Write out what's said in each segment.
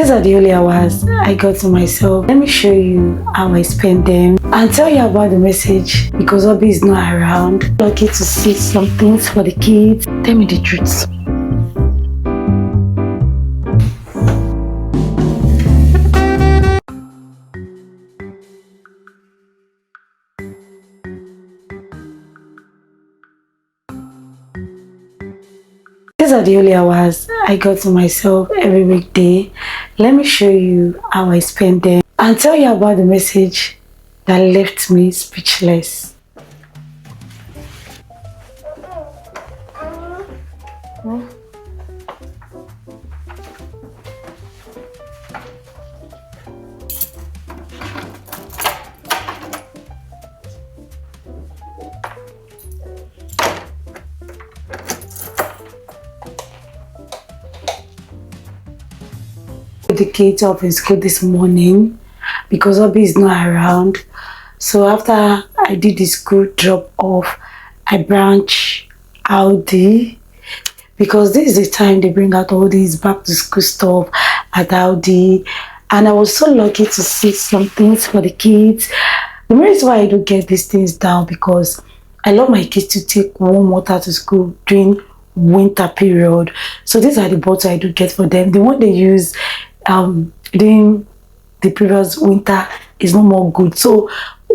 These are the only hours I got to myself. Let me show you how I spend them and tell you about the message because Obi is not around. Lucky to see some things for the kids. Tell me the truth. These are the only hours I got to myself every weekday. Let me show you how I spend them and tell you about the message that left me speechless. The kids up in school this morning because Obi is not around. So after I did the school drop off, I branch Audi because this is the time they bring out all these back to school stuff at Audi. And I was so lucky to see some things for the kids. The reason why I do get these things down because I love my kids to take warm water to school during winter period. So these are the bottles I do get for them. The one they use during the previous winter is no more good. So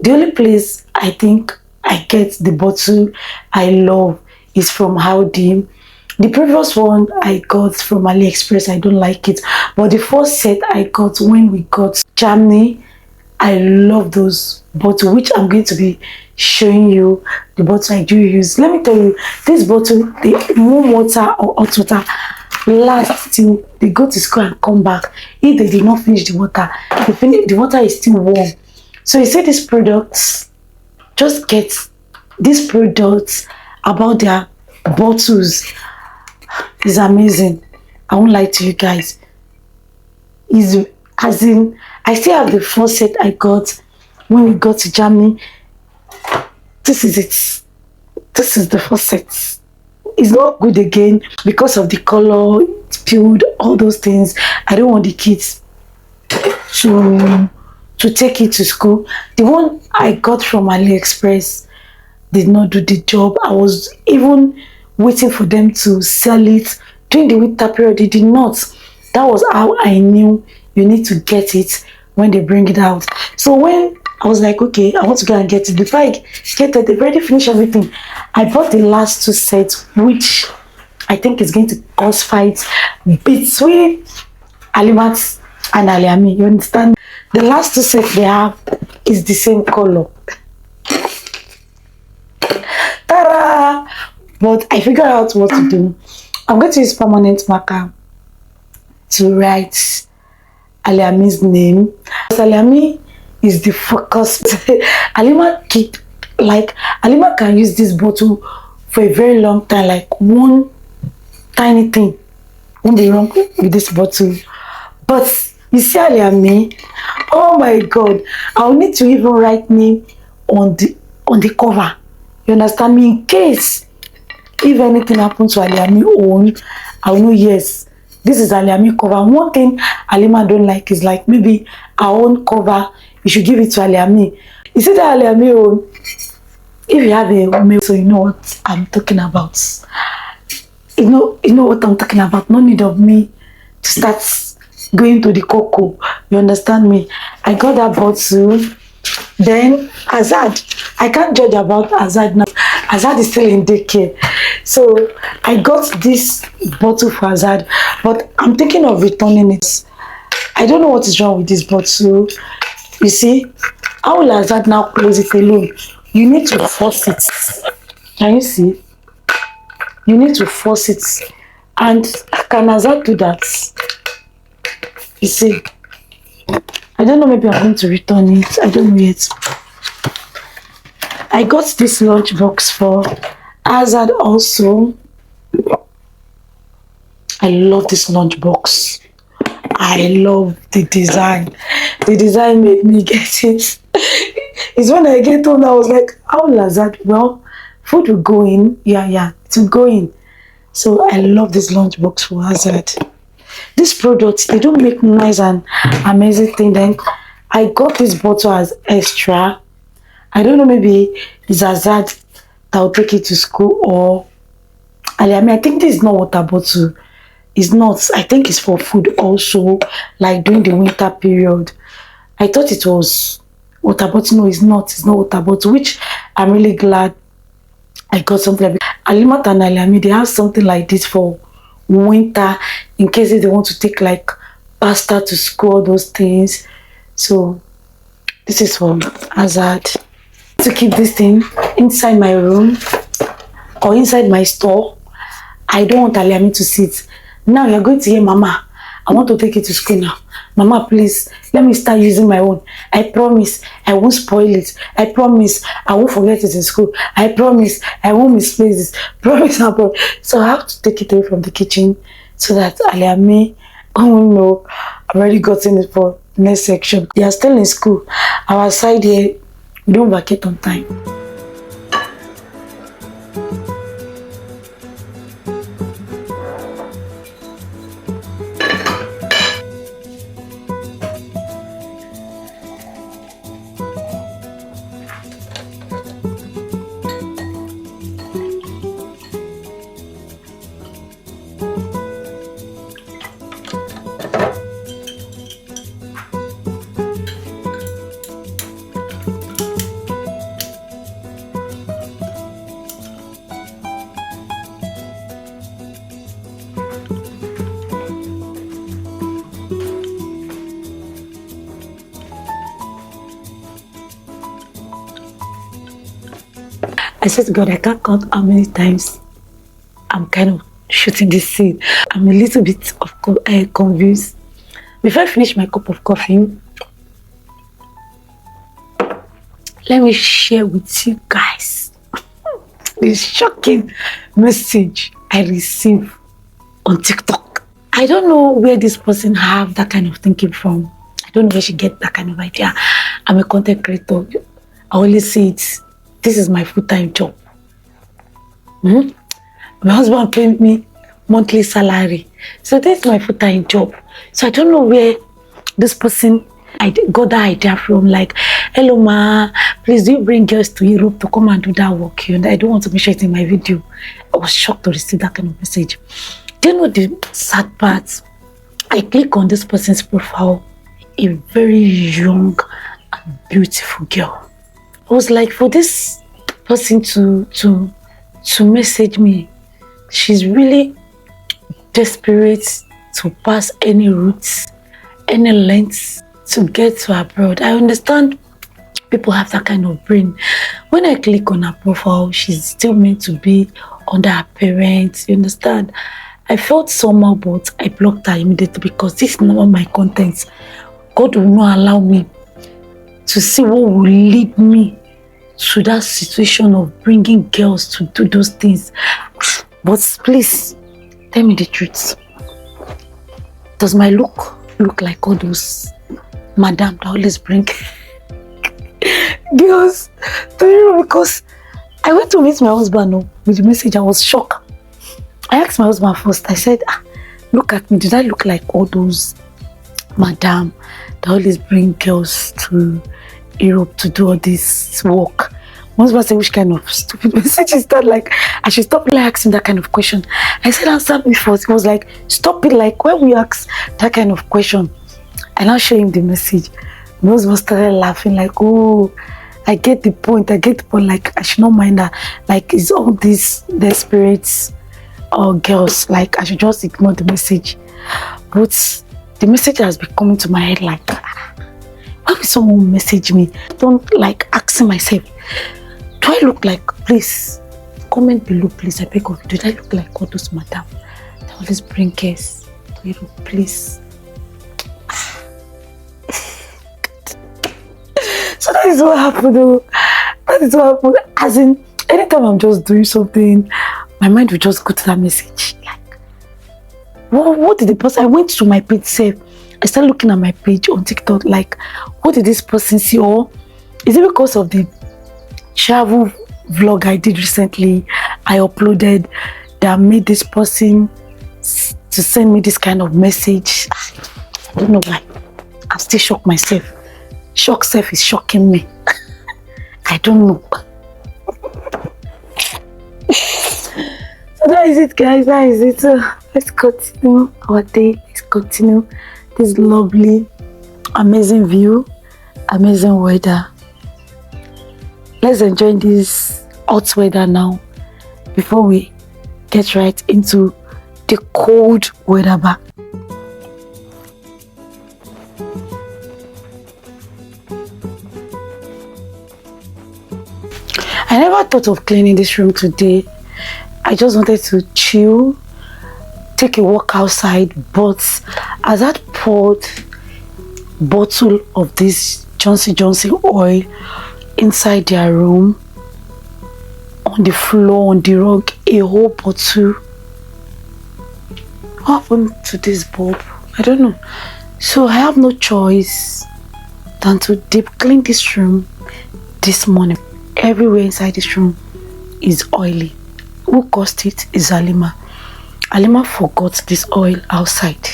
the only place I think I get the bottle I love is from Audi. The previous one I got from AliExpress, I don't like it. But the first set I got when we got Germany, I love those bottles, which I'm going to be showing you the bottle I do use. Let me tell you, this bottle, the warm water or hot water last till they go to school and come back. If they did not finish the water, the water is still warm. So you see these products, just get these products about their bottles. It's amazing. I won't lie to you guys. Is as in I still have the first set I got when we got to Germany. This is it. This is the first set. It's not good again because of the color, it's peeled, all those things. I don't want the kids to take it to school. The one I got from AliExpress did not do the job. I was even waiting for them to sell it during the winter period. They did not. That was how I knew you need to get it when they bring it out. So when I was like, okay, I want to go and get it. Before I get it, they've already finished everything. I bought the last two sets, which I think is going to cause fights between Alimat and Aliami. You understand? The last two sets they have is the same color. Ta-da! But I figured out what to do. I'm going to use permanent marker to write Aliami's name. Aliami is the focus. Alima can use this bottle for a very long time, like one tiny thing won't be wrong with this bottle. But you see Aliami, oh my god, I'll need to even write name on the cover. You understand me? In case if anything happens to Aliami own, I'll know yes, this is Aliami cover. One thing Alima don't like is like maybe our own cover, you should give it to Aliami. You see that Aliami own, if you have a woman, so you know what I'm talking about. You know what I'm talking about. No need of me to start going to the cocoa. You understand me? I got that bottle. Then Azad, I can't judge about Azad now. Azad is still in daycare. So I got this bottle for Azad, but I'm thinking of returning it. I don't know what is wrong with this bottle. You see, how will Azad now close it alone? You need to force it. Can you see? You need to force it. And can Azad do that? You see, I don't know, maybe I'm going to return it. I don't know yet. I got this lunch box for Azad also. I love this lunch box. I love the design. The design made me get it. It's when I get home, I was like, how will Azad? Well, food will go in. Yeah, it will go in. So I love this lunch box for Azad. These products, they don't make nice and amazing thing. Then I got this bottle as extra. I don't know, maybe it's Azad that will take it to school, or I mean, I think this is not water bottle. It's not. I think it's for food also, like during the winter period. I thought it was water bottle. No, it's not. It's not water bottle, which I'm really glad I got something like Alimat and Aliami, they have something like this for winter in case if they want to take like pasta to school, those things. So this is for Hazard. To keep this thing inside my room or inside my store. I don't want Aliami to see it. Now you're going to hear Mama, I want to take it to school now. Mama, please, let me start using my own. I promise I won't spoil it. I promise I won't forget it in school. I promise I won't misplace it. Promise, I promise. So I have to take it away from the kitchen so that Aliami, oh no, I've already gotten it for next section. They are still in school. Our side here, we don't vacate on time. I said to God, I can't count how many times I'm kind of shooting this scene. I'm a little bit of confused. Before I finish my cup of coffee, let me share with you guys this shocking message I received on TikTok. I don't know where this person have that kind of thinking from. I don't know where she get that kind of idea. I'm a content creator. I always say it. This is my full-time job. My husband paid me monthly salary. So this is my full-time job. So I don't know where this person I got that idea from. Like, hello ma, please do you bring girls to Europe to come and do that work? And I don't want to mention it in my video. I was shocked to receive that kind of message. Do you know the sad part? I click on this person's profile, a very young and beautiful girl. I was like, for this person to message me, she's really desperate to pass any routes, any lengths to get to abroad. I understand people have that kind of brain. When I click on her profile, she's still meant to be under her parents. You understand? I felt somehow, but I blocked her immediately because this is not my content. God will not allow me to see what will lead me to that situation of bringing girls to do those things. But please, tell me the truth. Does my look like all those madam that always bring girls to Europe? Because I went to meet my husband with the message. I was shocked. I asked my husband first. I said, look at me. Did I look like all those madam that always bring girls to Europe to do all this work? My husband said, which kind of stupid message is that? Like, I should stop asking that kind of question. I said, answer me first. He was like, stop it. Like, when we ask that kind of question, I now show him the message. My husband started laughing, like, oh, I get the point. Like, I should not mind that. Like, it's all these desperate girls. Like, I should just ignore the message. But the message has been coming to my head, like, why would someone message me? Don't like asking myself, do I look like, please, comment below, please, I beg of you, did I look like all those madam that always bring guests to Europe, please? So that is what happened though. That is what happened. As in, anytime I'm just doing something, my mind will just go to that message. Like, what did the person, I went to my page self. I started looking at my page on TikTok, like, what did this person see? Or is it because of the travel vlog I did recently, I uploaded, that made this person to send me this kind of message. I don't know why. I'm still shocked myself. Shock self is shocking me. I don't know. So that is it, guys. That is it. Let's continue our day. Let's continue this lovely, amazing view, amazing weather. Let's enjoy this hot weather now before we get right into the cold weather back. I never thought of cleaning this room today. I just wanted to chill, take a walk outside, but as I poured bottle of this Johnson oil inside their room, on the floor, on the rug, a whole bottle. What happened to this bulb? I don't know. So I have no choice than to deep clean this room this morning. Everywhere inside this room is oily. Who caused it is Alima. Alima forgot this oil outside.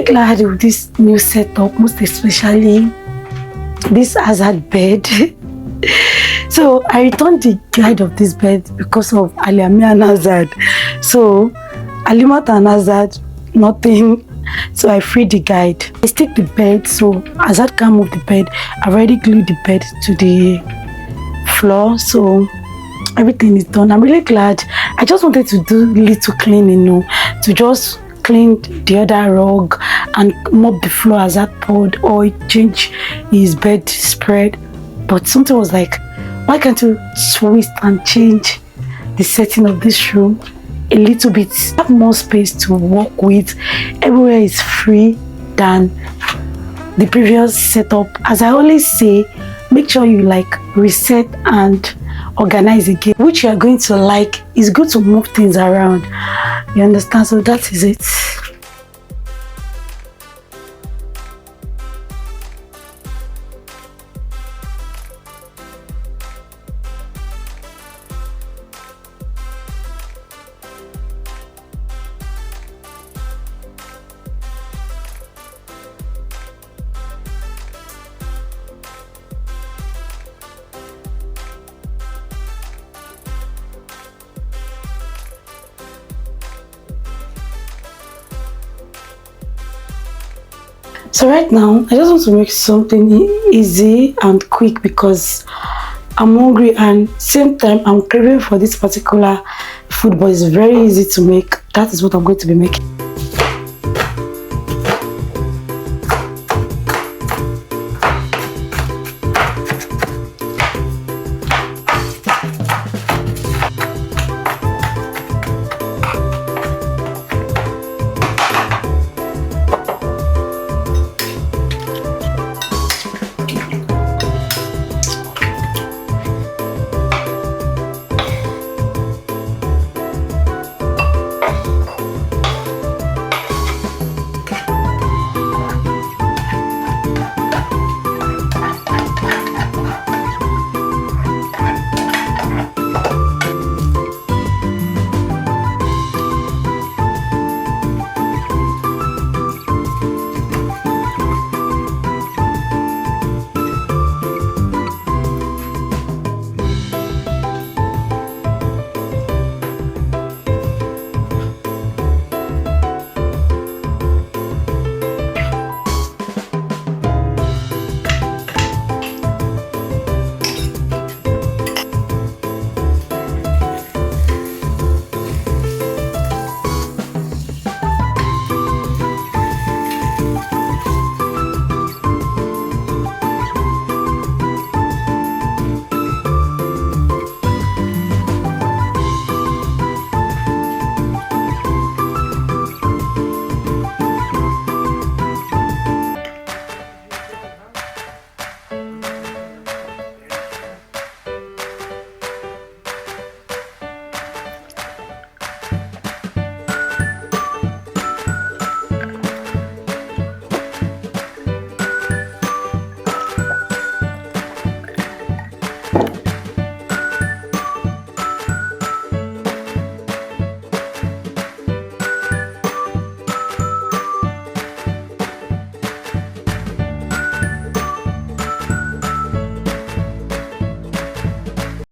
Glad with this new setup, most especially this hazard bed. So I returned the guide of this bed because of Alimi and Hazard. So Alimat and Hazard, nothing. So I freed the guide. I stick the bed, so Hazard can't move the bed. I've already glued the bed to the floor, so everything is done. I'm really glad. I just wanted to do little cleaning, to just clean the other rug and mop the floor as I poured or change his bed spread. But something was like, why can't you twist and change the setting of this room a little bit? Have more space to work with. Everywhere is free than the previous setup. As I always say, make sure you reset and organize again, which you are going to like. It's good to move things around, you understand? So that is it. So right now, I just want to make something easy and quick because I'm hungry and same time I'm craving for this particular food, but it's very easy to make. That is what I'm going to be making.